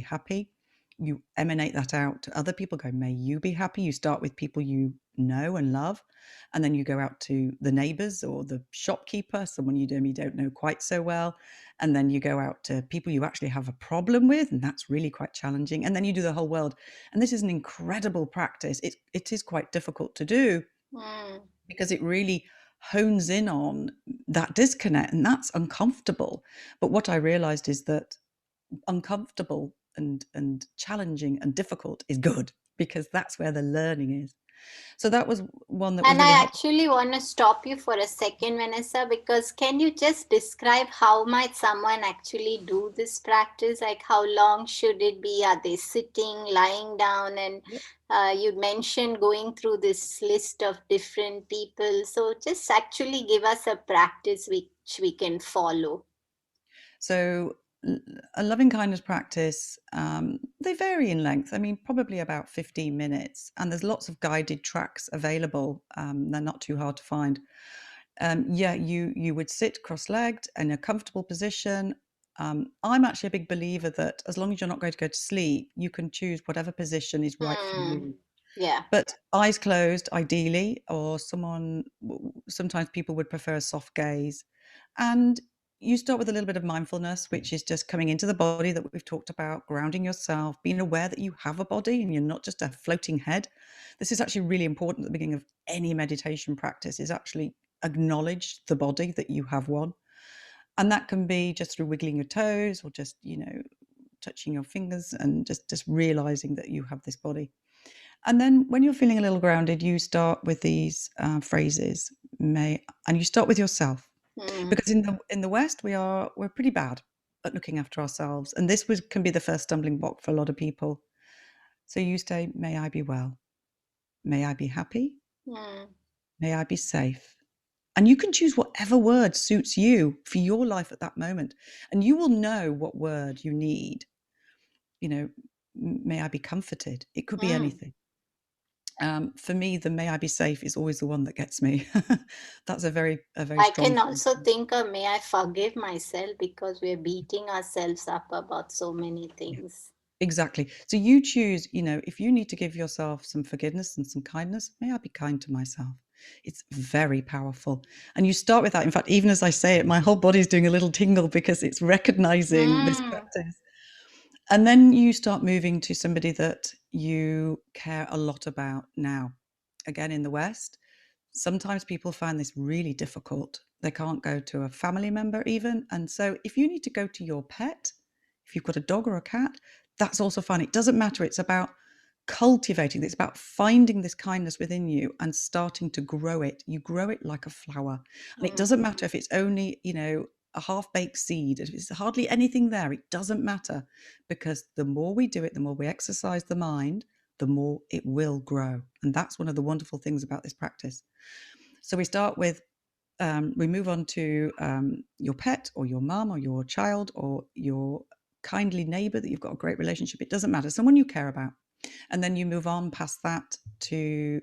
happy, you emanate that out to other people. Go, may you be happy. You start with people you know and love, and then you go out to the neighbors or the shopkeeper, someone you don't know quite so well, and then you go out to people you actually have a problem with, and that's really quite challenging, and then you do the whole world. And this is an incredible practice. It is quite difficult to do Mm. because it really hones in on that disconnect, and that's uncomfortable. But what I realized is that uncomfortable and challenging and difficult is good, because that's where the learning is. So that was one that was And really I helpful. actually want to stop you for a second, Vanessa, because can you just describe how might someone actually do this practice? Like, how long should it be? Are they sitting, lying down? And you mentioned going through this list of different people. So just actually give us a practice which we can follow. So a loving kindness practice, they vary in length. I mean, probably about 15 minutes, and there's lots of guided tracks available. They're not too hard to find. Yeah, you would sit cross-legged in a comfortable position. I'm actually a big believer that as long as you're not going to go to sleep, you can choose whatever position is right for Hmm. you. Yeah. But eyes closed, ideally, or sometimes people would prefer a soft gaze. And you start with a little bit of mindfulness, which is just coming into the body that we've talked about, grounding yourself, being aware that you have a body and you're not just a floating head. This is actually really important at the beginning of any meditation practice, is actually acknowledge the body, that you have one. And that can be just through wiggling your toes or just, touching your fingers and just realizing that you have this body. And then when you're feeling a little grounded, you start with these phrases, and you start with yourself, Hmm. because in the West we're pretty bad at looking after ourselves, and this can be the first stumbling block for a lot of people. So you say, "May I be well, may I be happy, Hmm. may I be safe," and you can choose whatever word suits you for your life at that moment, and you will know what word you need. You know, may I be comforted. It could be Hmm. anything. For me, the "May I be safe" is always the one that gets me. That's a very I strong can thing. also think of may I forgive myself because we're beating ourselves up about so many Yeah, things. exactly. So you choose, if you need to give yourself some forgiveness and some kindness, may I be kind to myself. It's very powerful. And you start with that. In fact, even as I say it, my whole body's doing a little tingle because it's recognizing this Mm. practice. And then you start moving to somebody that you care a lot about now. Again, in the West, sometimes people find this really difficult. They can't go to a family member even. And so if you need to go to your pet, if you've got a dog or a cat, that's also fine. It doesn't matter. It's about cultivating, it's about finding this kindness within you and starting to grow it. You grow it like a flower. And it Mm. doesn't matter if it's only, a half-baked seed, if it's hardly anything there, it doesn't matter, because the more we do it, the more we exercise the mind, the more it will grow. And that's one of the wonderful things about this practice. So we start with, we move on to your pet or your mum or your child or your kindly neighbor that you've got a great relationship. It doesn't matter, someone you care about. And then you move on past that to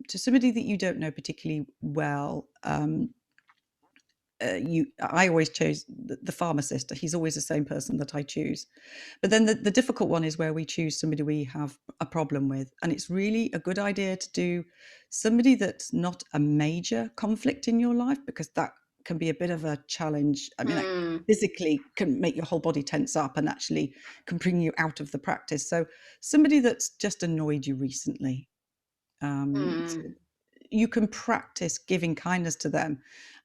somebody that you don't know particularly well. I always chose the pharmacist. He's always the same person that I choose. But then the difficult one is where we choose somebody we have a problem with. And it's really a good idea to do somebody that's not a major conflict in your life, because that can be a bit of a challenge. I mean, like, Mm. physically can make your whole body tense up and actually can bring you out of the practice. So somebody that's just annoyed you recently, so Mm. you can practice giving kindness to them.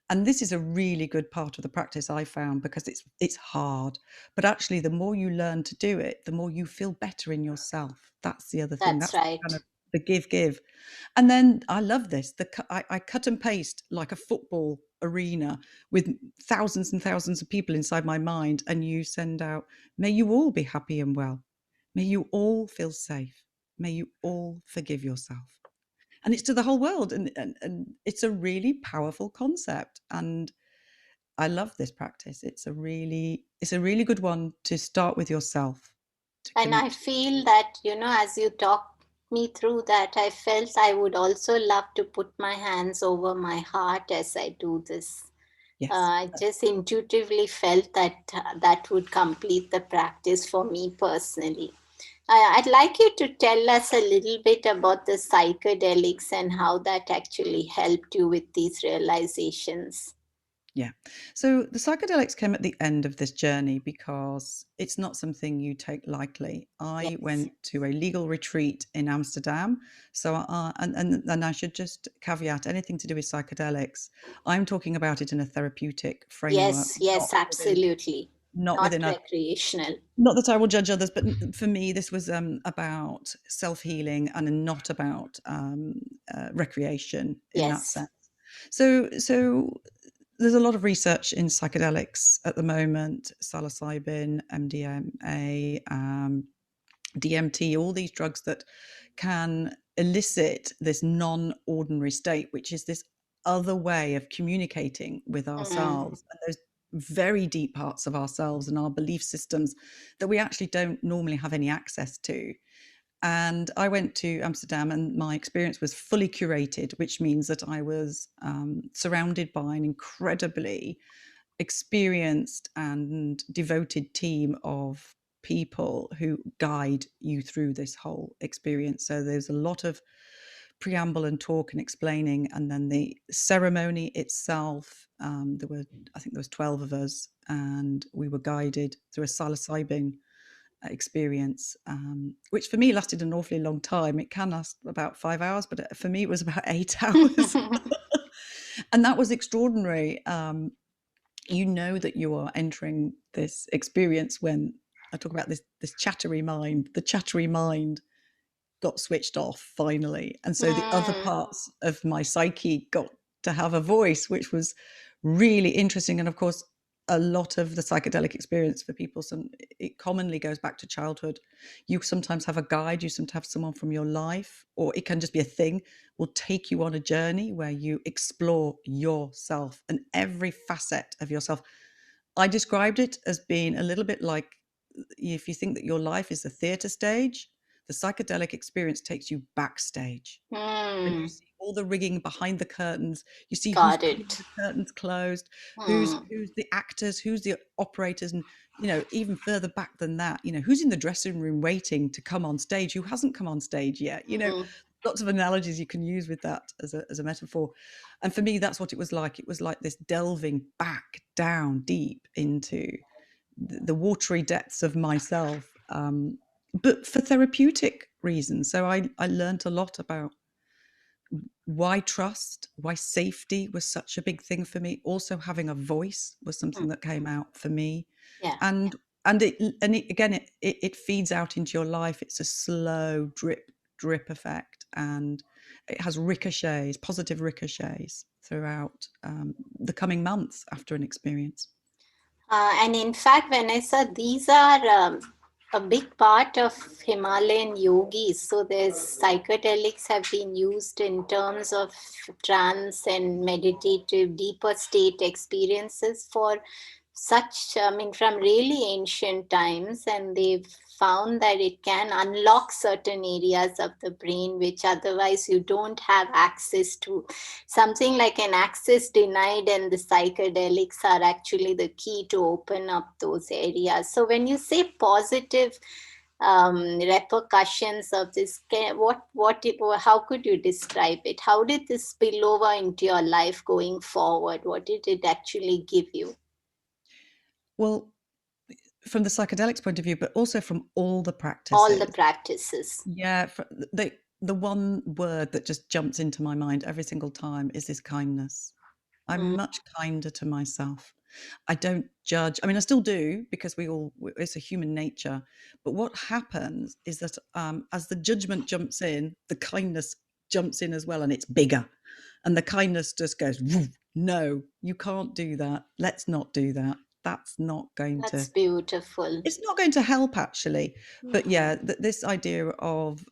And this is a really good part of the practice, I found, because it's hard, but actually the more you learn to do it, the more you feel better in yourself. That's the other thing. That's That's the kind right. of the give. And then I love this. I cut and paste like a football arena with thousands and thousands of people inside my mind, and you send out, may you all be happy and well, may you all feel safe, may you all forgive yourself. And it's to the whole world, and it's a really powerful concept, and I love this practice. It's a really good one to start with yourself. to And I connect. feel that, as you talk me through that, I felt I would also love to put my hands over my heart as I do this. Yes. I just intuitively felt that that would complete the practice for me personally. I'd like you to tell us a little bit about the psychedelics and how that actually helped you with these realizations. Yeah. So the psychedelics came at the end of this journey because it's not something you take lightly. I Yes. went to a legal retreat in Amsterdam. So, and I should just caveat anything to do with psychedelics. I'm talking about it in a therapeutic framework, Yes, yes, absolutely. not Not within a, recreational. not that I will judge others, but for me, this was about self healing and not about recreation in that Yes. sense. So there's a lot of research in psychedelics at the moment: psilocybin, MDMA, DMT, all these drugs that can elicit this non-ordinary state, which is this other way of communicating with Mm. ourselves and those very deep parts of ourselves and our belief systems that we actually don't normally have any access to. And I went to Amsterdam, and my experience was fully curated, which means that I was surrounded by an incredibly experienced and devoted team of people who guide you through this whole experience. So there's a lot of preamble and talk and explaining, and then the ceremony itself. I think there was 12 of us, and we were guided through a psilocybin experience, which for me lasted an awfully long time. It can last about 5 hours, but for me it was about 8 hours. And that was extraordinary. You know that you are entering this experience when I talk about this chattery mind. The chattery mind got switched off finally, and so the other Mm. parts of my psyche got to have a voice, which was really interesting. And of course, a lot of the psychedelic experience for people, it commonly goes back to childhood. You sometimes have a guide, you sometimes have someone from your life, or it can just be a thing, will take you on a journey where you explore yourself and every facet of yourself. I described it as being a little bit like, if you think that your life is the theatre stage, the psychedelic experience takes you backstage, and you Mm. see all the rigging behind the curtains. You see who's Got pulling it. the curtains closed, Mm. who's the actors, who's the operators, and even further back than that, who's in the dressing room waiting to come on stage, who hasn't come on stage yet. Mm. Lots of analogies you can use with that as a metaphor. And for me, that's what it was like. It was like this delving back down deep into the watery depths of myself, but for therapeutic reasons. So I learned a lot about why trust, why safety was such a big thing for me. Also, having a voice was Mm. something that came out for me, Yeah. and it feeds out into your life. It's a slow drip effect, and it has ricochets, positive ricochets throughout the coming months after an experience. And in fact, Vanessa, these are a big part of Himalayan yogis. So there's psychedelics have been used in terms of trance and meditative, deeper state experiences for such, I mean, from really ancient times, and they've found that it can unlock certain areas of the brain which otherwise you don't have access to. Something like an access denied, and the psychedelics are actually the key to open up those areas. So when you say positive repercussions of this, how could you describe it? How did this spill over into your life going forward? What did it actually give you? Well, from the psychedelics point of view, but also from all the All the practices. practices. Yeah, the one word that just jumps into my mind every single time is this kindness. I'm Mm. much kinder to myself. I don't judge. I mean, I still do, because it's a human nature. But what happens is that as the judgment jumps in, the kindness jumps in as well, and it's bigger. And the kindness just goes, "Woof, no, you can't do that. Let's not do that. That's not going That's to beautiful. it's not going to help, actually." But Mm. yeah, this idea of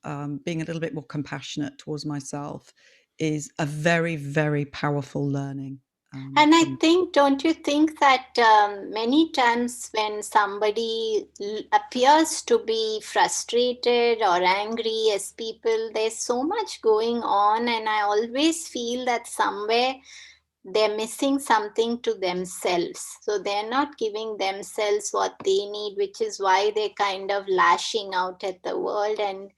being a little bit more compassionate towards myself is a very, very powerful learning. And I And think, don't you think that many times when somebody appears to be frustrated or angry as people, there's so much going on, and I always feel that somewhere they're missing something to themselves. So they're not giving themselves what they need, which is why they're kind of lashing out at the world. And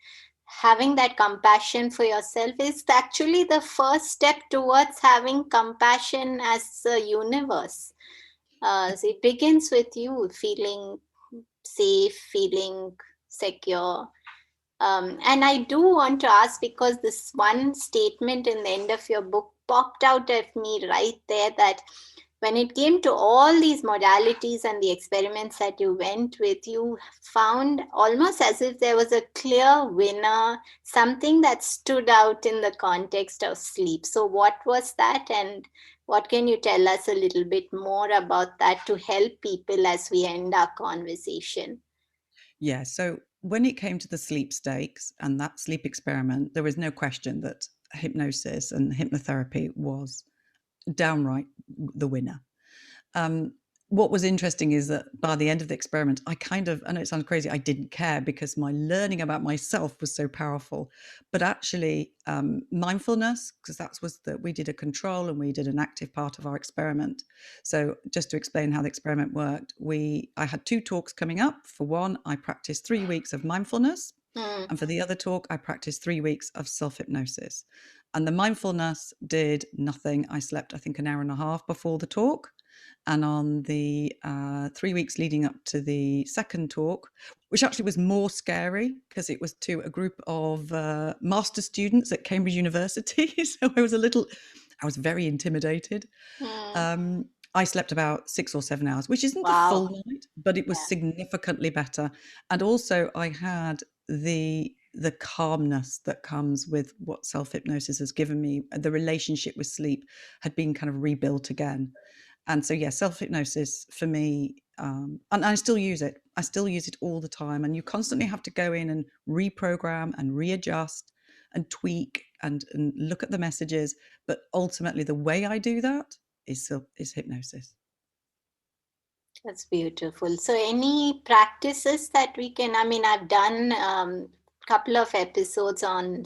having that compassion for yourself is actually the first step towards having compassion as a universe. So it begins with you feeling safe, feeling secure. And I do want to ask, because this one statement in the end of your book popped out at me right there, that when it came to all these modalities and the experiments that you went with, you found almost as if there was a clear winner, something that stood out in the context of sleep. So, what was that? And what can you tell us a little bit more about that to help people as we end our conversation? yeah, so when it came to the sleep stakes and that sleep experiment, there was no question that hypnosis and hypnotherapy was downright the winner. Um, what was interesting is that by the end of the experiment, I kind of, I know it sounds crazy, I didn't care because my learning about myself was so powerful. But actually, mindfulness, because that was that we did a control and we did an active part of our experiment. So just to explain how the experiment worked, I had two talks coming up. For one, I practiced 3 weeks of mindfulness, Mm, and for the other talk, I practiced 3 weeks of self hypnosis. And the mindfulness did nothing. I slept, I think, an hour and a half before the talk. And on the 3 weeks leading up to the second talk, which actually was more scary because it was to a group of master students at Cambridge University. So I was very intimidated. mm, Um, I slept about 6 or 7 hours, which isn't a wow. full night, but it was Yeah. significantly better. And also, I had the calmness that comes with what self hypnosis has given me. The relationship with sleep had been kind of rebuilt again. And so, yeah, self hypnosis for me, and I still use it. I still use it all the time. And you constantly have to go in and reprogram and readjust and tweak and look at the messages. But ultimately, the way I do that is hypnosis. That's beautiful. So, any practices that we can? I mean, I've done couple of episodes on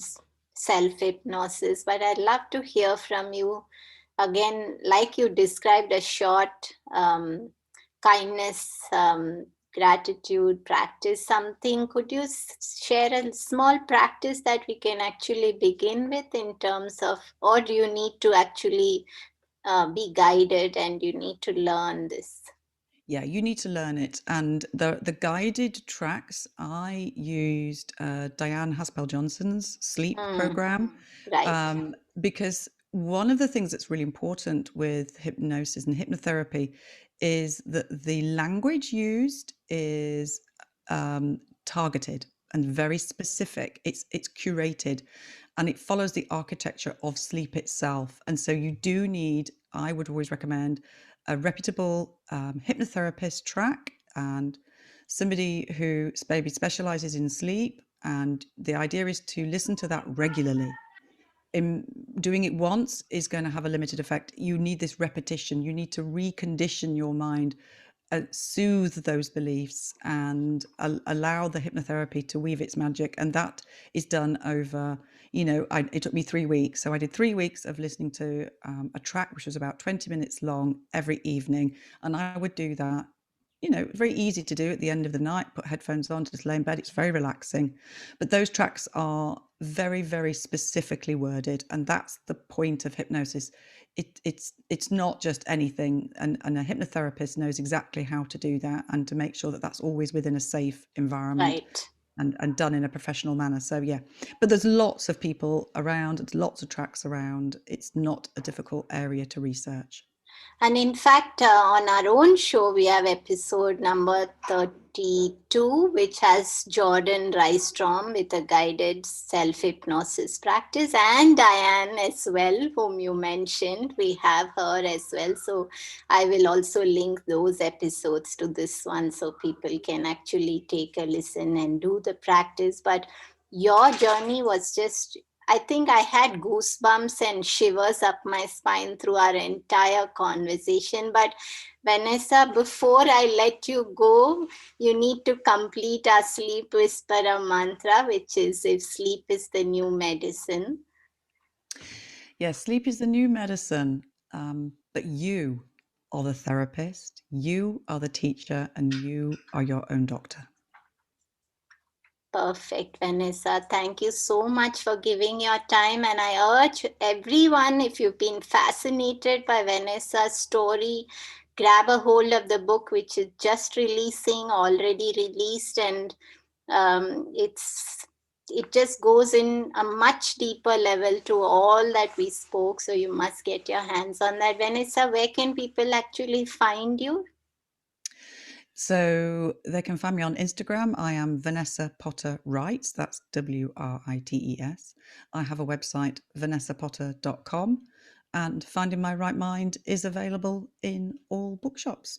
self hypnosis, but I'd love to hear from you again. Like you described, a short kindness, gratitude practice. Something. Could you share a small practice that we can actually begin with in terms of, or do you need to actually be guided and you need to learn this? Yeah, you need to learn it. And the guided tracks, I used Diane Haspel Johnson's sleep Mm, program, right. because one of the things that's really important with hypnosis and hypnotherapy is that the language used is targeted and very specific. It's curated, and it follows the architecture of sleep itself. And so you do need, I would always recommend a reputable hypnotherapist track and somebody who maybe specializes in sleep. And the idea is to listen to that regularly. In doing it once is going to have a limited effect. You need this repetition. You need to recondition your mind, soothe those beliefs, and allow the hypnotherapy to weave its magic. And that is done over, it took me 3 weeks. So I did 3 weeks of listening to a track which was about 20 minutes long every evening. And I would do that, very easy to do at the end of the night, put headphones on, just lay in bed. It's very relaxing. But those tracks are very, very specifically worded. And that's the point of hypnosis. It's not just anything. And a hypnotherapist knows exactly how to do that and to make sure that that's always within a safe environment Right. and done in a professional manner. So, yeah. But there's lots of people around, there's lots of tracks around. It's not a difficult area to research. And in fact, on our own show, we have episode number 32, which has Jordan Rystrom with a guided self hypnosis practice, and Diane as well, whom you mentioned. We have her as well. So I will also link those episodes to this one so people can actually take a listen and do the practice. But your journey was just I think I had goosebumps and shivers up my spine through our entire conversation. But Vanessa, before I let you go, you need to complete our sleep whisperer mantra, which is if sleep is the new medicine. Yes, sleep is the new medicine, but you are the therapist, you are the teacher, and you are your own doctor. Perfect, Vanessa. Thank you so much for giving your time. And I urge everyone, if you've been fascinated by Vanessa's story, grab a hold of the book, which is just releasing, already released, and it just goes in a much deeper level to all that we spoke. So you must get your hands on that. Vanessa, where can people actually find you? So they can find me on Instagram. I am Vanessa Potter Writes. That's WRITES. I have a website, vanessapotter.com, and Finding My Right Mind is available in all bookshops.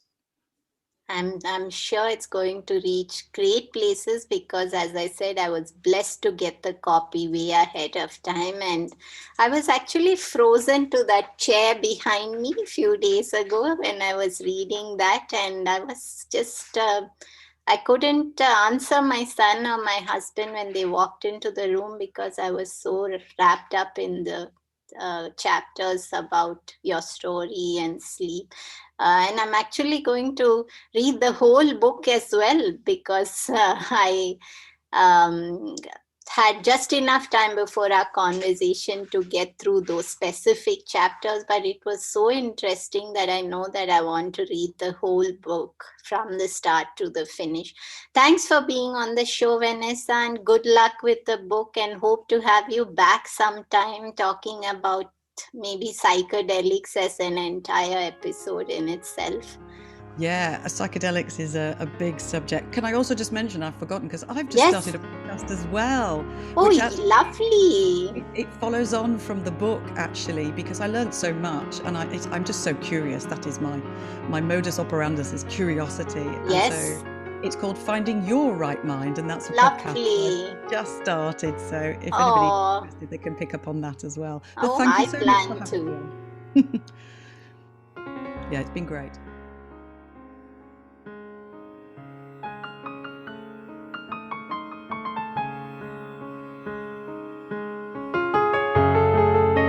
I'm sure it's going to reach great places because, as I said, I was blessed to get the copy way ahead of time. And I was actually frozen to that chair behind me a few days ago when I was reading that. And I was just, I couldn't answer my son or my husband when they walked into the room because I was so wrapped up in the chapters about your story and sleep. And I'm actually going to read the whole book as well because I had just enough time before our conversation to get through those specific chapters, but it was so interesting that I know that I want to read the whole book from the start to the finish. Thanks for being on the show, Vanessa, and good luck with the book, and hope to have you back sometime talking about maybe psychedelics as an entire episode in itself. Yeah, psychedelics is a big subject. Can I also just mention, I've forgotten, because I've just started a podcast as well. Oh, lovely. It follows on from the book, actually, because I learned so much, and I'm just so curious. That is my modus operandus is curiosity. Yes. And so it's called Finding Your Right Mind, and that's a lovely podcast I just started. So if anybody's interested, they can pick up on that as well. But thank you so much for having me. Yeah, it's been great.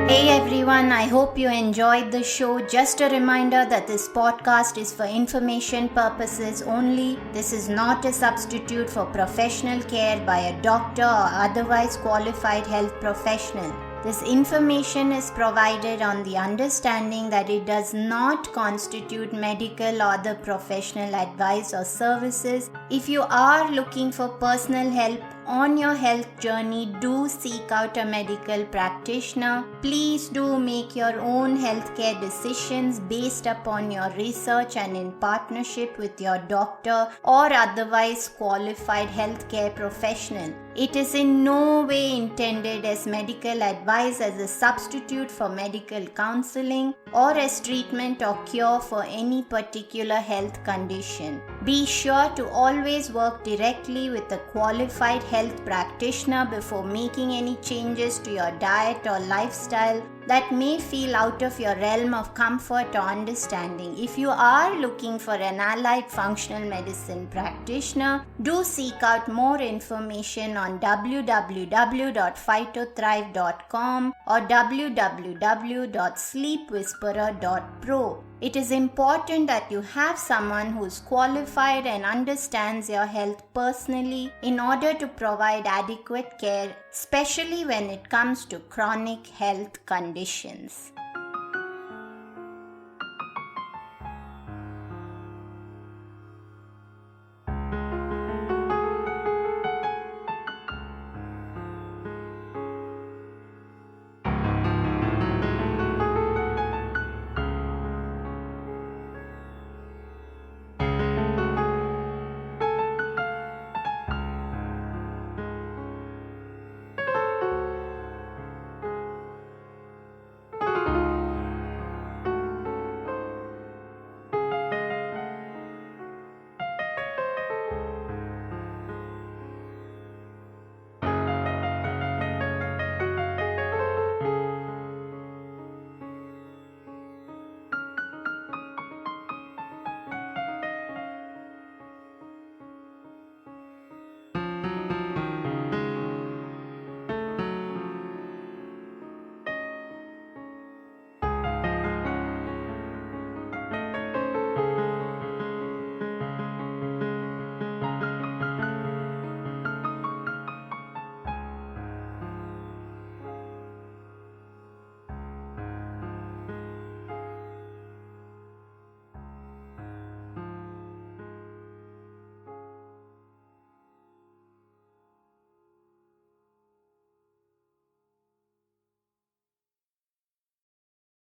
Hey everyone, I hope you enjoyed the show. Just a reminder that this podcast is for information purposes only. This is not a substitute for professional care by a doctor or otherwise qualified health professional. This information is provided on the understanding that it does not constitute medical or other professional advice or services. If you are looking for personal help on your health journey, do seek out a medical practitioner. Please do make your own healthcare decisions based upon your research and in partnership with your doctor or otherwise qualified healthcare professional. It is in no way intended as medical advice, as a substitute for medical counseling, or as treatment or cure for any particular health condition. Be sure to always work directly with a qualified health practitioner before making any changes to your diet or lifestyle that may feel out of your realm of comfort or understanding. If you are looking for an allied functional medicine practitioner, do seek out more information on www.phytothrive.com or www.sleepwhisperer.pro. It is important that you have someone who is qualified and understands your health personally in order to provide adequate care, especially when it comes to chronic health conditions.